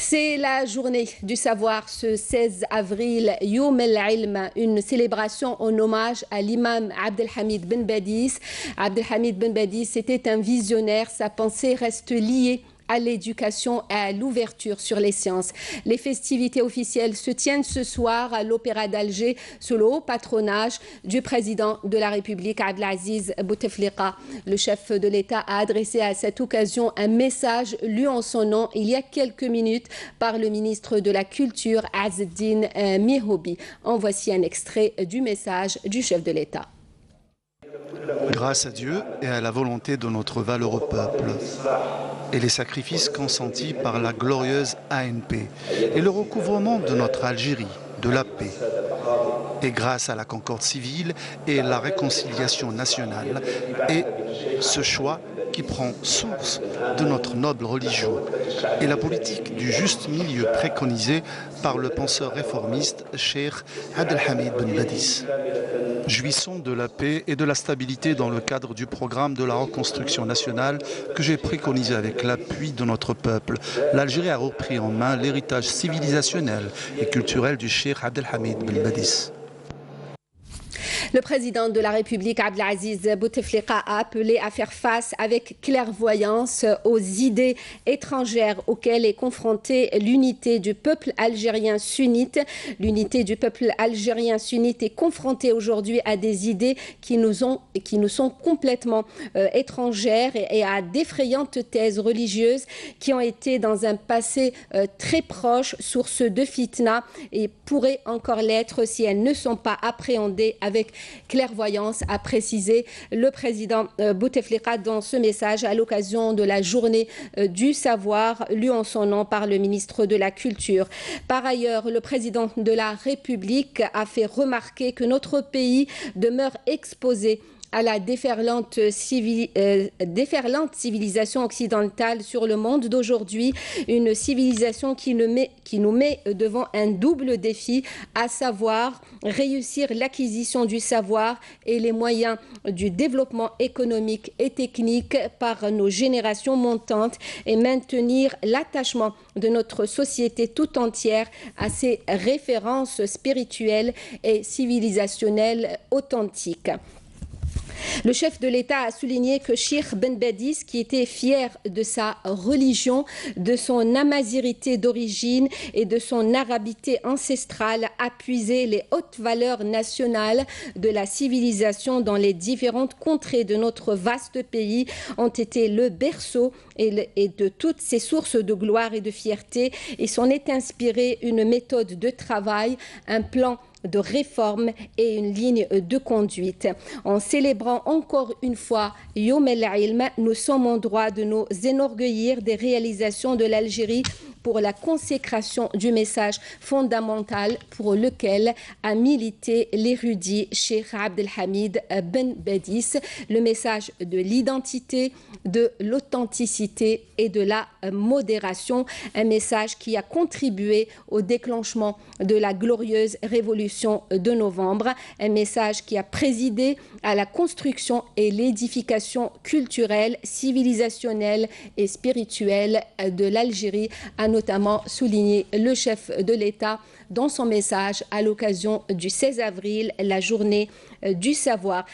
C'est la journée du savoir ce 16 avril, Youm al-Ilm, une célébration en hommage à l'imam Abdelhamid Ben Badis. Abdelhamid Ben Badis était un visionnaire, sa pensée reste liée à l'éducation et à l'ouverture sur les sciences. Les festivités officielles se tiennent ce soir à l'Opéra d'Alger sous le haut patronage du président de la République, Abdelaziz Bouteflika. Le chef de l'État a adressé à cette occasion un message lu en son nom il y a quelques minutes par le ministre de la Culture, Azzeddine Mihoubi. En voici un extrait du message du chef de l'État. Grâce à Dieu et à la volonté de notre valeureux peuple, et les sacrifices consentis par la glorieuse ANP, et le recouvrement de notre Algérie, de la paix, et grâce à la concorde civile et la réconciliation nationale, et ce choix qui prend source de notre noble religion et la politique du juste milieu préconisée par le penseur réformiste Cheikh Abdelhamid Ben Badis. Jouissons de la paix et de la stabilité dans le cadre du programme de la reconstruction nationale que j'ai préconisé avec l'appui de notre peuple. L'Algérie a repris en main l'héritage civilisationnel et culturel du Cheikh Abdelhamid Ben Badis. Le président de la République, Abdelaziz Bouteflika, a appelé à faire face avec clairvoyance aux idées étrangères auxquelles est confrontée l'unité du peuple algérien sunnite. L'unité du peuple algérien sunnite est confrontée aujourd'hui à des idées qui nous sont complètement étrangères et à d'effrayantes thèses religieuses qui ont été dans un passé très proche source de fitna et pourraient encore l'être si elles ne sont pas appréhendées avec clairvoyance, a précisé le président Bouteflika dans ce message à l'occasion de la journée du savoir lu en son nom par le ministre de la Culture. Par ailleurs, le président de la République a fait remarquer que notre pays demeure exposé à la déferlante civilisation occidentale sur le monde d'aujourd'hui, une civilisation qui nous met devant un double défi, à savoir réussir l'acquisition du savoir et les moyens du développement économique et technique par nos générations montantes et maintenir l'attachement de notre société tout entière à ces références spirituelles et civilisationnelles authentiques. Le chef de l'État a souligné que Cheikh Ben Badis, qui était fier de sa religion, de son amazirité d'origine et de son arabité ancestrale, a puisé les hautes valeurs nationales de la civilisation dans les différentes contrées de notre vaste pays, ont été le berceau et de toutes ces sources de gloire et de fierté, et s'en est inspiré une méthode de travail, un plan de réforme et une ligne de conduite. En célébrant encore une fois Youm al-Ilm, nous sommes en droit de nous enorgueillir des réalisations de l'Algérie pour la consécration du message fondamental pour lequel a milité l'érudit Cheikh Abdelhamid Ben Badis, le message de l'identité, de l'authenticité et de la modération, un message qui a contribué au déclenchement de la glorieuse révolution de novembre, un message qui a présidé à la construction et l'édification culturelle, civilisationnelle et spirituelle de l'Algérie, a notamment souligné le chef de l'État dans son message à l'occasion du 16 avril, la journée du savoir.